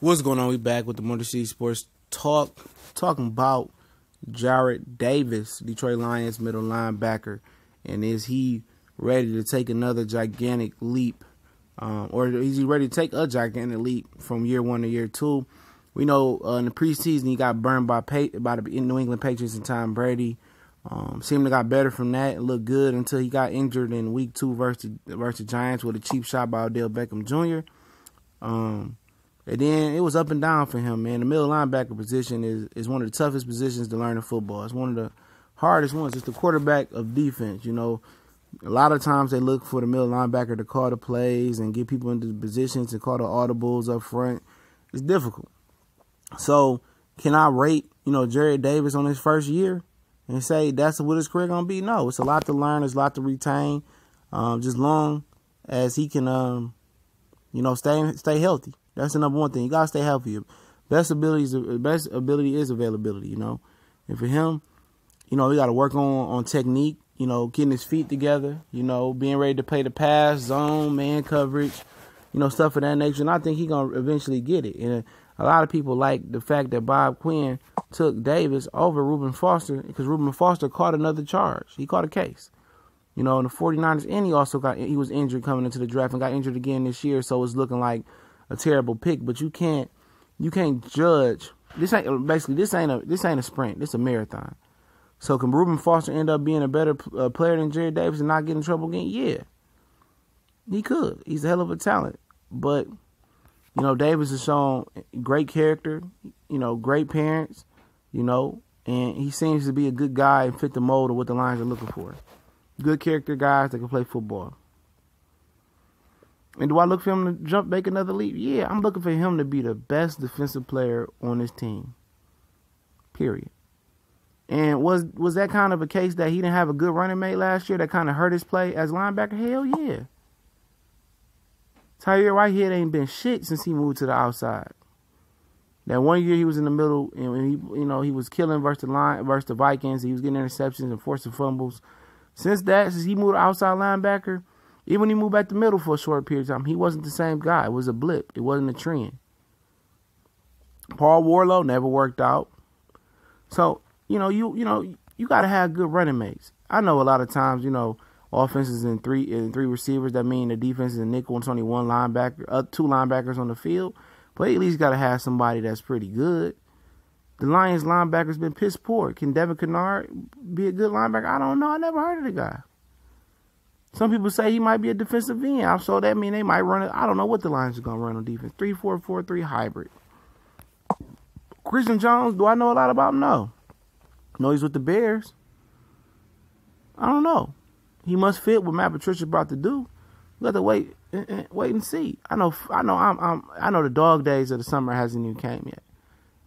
What's going on? We back with the Motor City Sports Talk, talking about Jarrad Davis, Detroit Lions middle linebacker, and is he ready to take another gigantic leap, or is he ready to take a gigantic leap from year one to year two? We know in the preseason he got burned by the New England Patriots and Tom Brady. Seemed to got better from that and looked good until he got injured in week 2 versus the Giants with a cheap shot by Odell Beckham Jr. And then it was up and down for him, man. The middle linebacker position is one of the toughest positions to learn in football. It's one of the hardest ones. It's the quarterback of defense, you know. A lot of times they look for the middle linebacker to call the plays and get people into positions and call the audibles up front. It's difficult. So can I rate, Jarrad Davis on his first year and say that's what his career going to be? No, it's a lot to learn. It's a lot to retain. Just long as he can, stay healthy. That's the number one thing. You gotta stay healthy. Best ability is availability. And for him, we gotta work on technique. Getting his feet together. Being ready to play the pass, zone, man coverage. Stuff of that nature. And I think he's gonna eventually get it. And a lot of people like the fact that Bob Quinn took Davis over Reuben Foster because Reuben Foster caught another charge. He caught a case. In the 49ers, and he was injured coming into the draft and got injured again this year. So it's looking like a terrible pick, but you can't judge. This ain't a sprint. This is a marathon. So can Reuben Foster end up being a better player than Jarrad Davis and not get in trouble again? Yeah, he could. He's a hell of a talent. But Davis has shown great character. Great parents. And he seems to be a good guy and fit the mold of what the Lions are looking for. Good character guys that can play football. And do I look for him to make another leap? Yeah, I'm looking for him to be the best defensive player on this team. Period. And was that kind of a case that he didn't have a good running mate last year that kind of hurt his play as linebacker? Hell yeah. Tyre Whitehead ain't been shit since he moved to the outside. That one year he was in the middle and he was killing versus the Vikings. He was getting interceptions and forcing fumbles. Since he moved to outside linebacker, even when he moved back to middle for a short period of time, he wasn't the same guy. It was a blip. It wasn't a trend. Paul Warlow never worked out. So, you got to have good running mates. I know a lot of times, offenses in three receivers, that mean the defense is a nickel and it's only one linebacker, 2 linebackers on the field. But at least got to have somebody that's pretty good. The Lions linebacker's been piss poor. Can Devin Kennard be a good linebacker? I don't know. I never heard of the guy. Some people say he might be a defensive end. So that means they might run it. I don't know what the Lions are going to run on defense. 3-4-4-3 hybrid. Christian Jones, do I know a lot about him? No. I know he's with the Bears. I don't know. He must fit what Matt Patricia about to do. We got to wait and see. I know the dog days of the summer hasn't even came yet.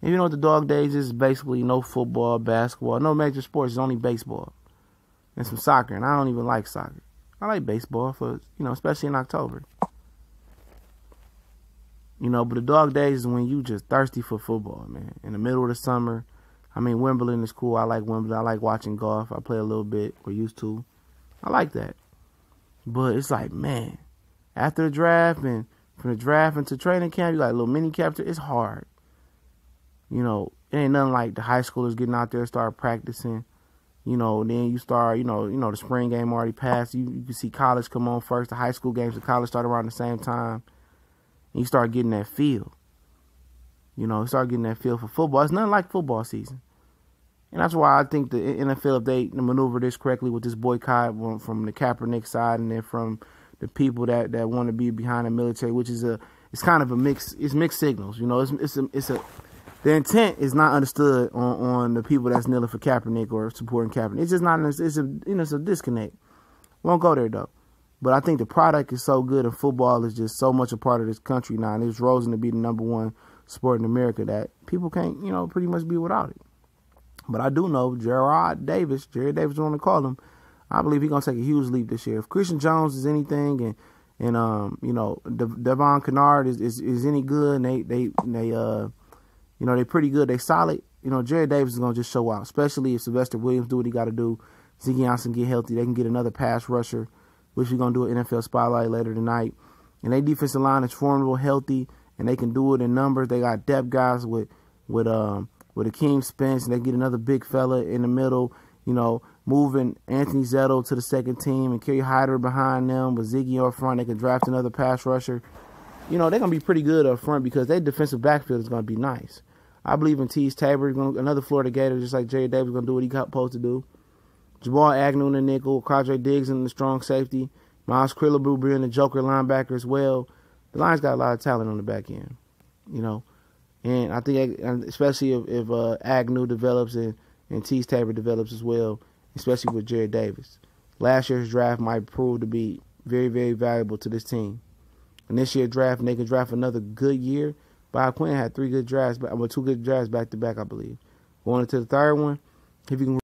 And you know what the dog days is? Basically no football, basketball, no major sports. It's only baseball and some soccer. And I don't even like soccer. I like baseball for, especially in October. But the dog days is when you just thirsty for football, man. In the middle of the summer. Wimbledon is cool. I like Wimbledon. I like watching golf. I play a little bit, or used to. I like that. But it's like, man, after the draft and from the draft into training camp, you got a little mini capture. It's hard. It ain't nothing like the high schoolers getting out there and start practicing. Then you start, the spring game already passed. You can see college come on first. The high school games and college start around the same time. And you start getting that feel. Start getting that feel for football. It's nothing like football season. And that's why I think the NFL, if they maneuver this correctly with this boycott from the Kaepernick side and then from the people that want to be behind the military, which is it's kind of a mix. It's mixed signals. The intent is not understood on the people that's kneeling for Kaepernick or supporting Kaepernick. It's just not. It's a disconnect. Won't go there though. But I think the product is so good, and football is just so much a part of this country now, and it's risen to be the number 1 sport in America that people can't, pretty much be without it. But I do know Jarrad Davis, you want to call him, I believe he's gonna take a huge leap this year. If Christian Jones is anything, and Devon Kennard is any good, and they're pretty good, they solid. Jarrad Davis is gonna just show out, especially if Sylvester Williams do what he got to do. Zeke Johnson get healthy, they can get another pass rusher, which we're gonna do an NFL spotlight later tonight. And their defensive line is formidable, healthy, and they can do it in numbers. They got depth guys with Akeem Spence, and they get another big fella in the middle, you know, moving Anthony Zetto to the second team and Kerry Hyder behind them with Ziggy up front. They can draft another pass rusher. You know, they're going to be pretty good up front because their defensive backfield is going to be nice. I believe in Tease Tabor, another Florida Gator, just like Jarrad Davis, going to do what he got supposed to do. Jamal Agnew in the nickel, Quadre Diggs in the strong safety, Miles Krillabrew being the joker linebacker as well. The Lions got a lot of talent on the back end, you know. And I think, especially if Agnew develops and Tease Tabor develops as well, especially with Jarrad Davis. Last year's draft might prove to be very, very valuable to this team. And this year's draft, and they can draft another good year. Bob Quinn had 2 good drafts back to back, I believe. Going into the third one, if you can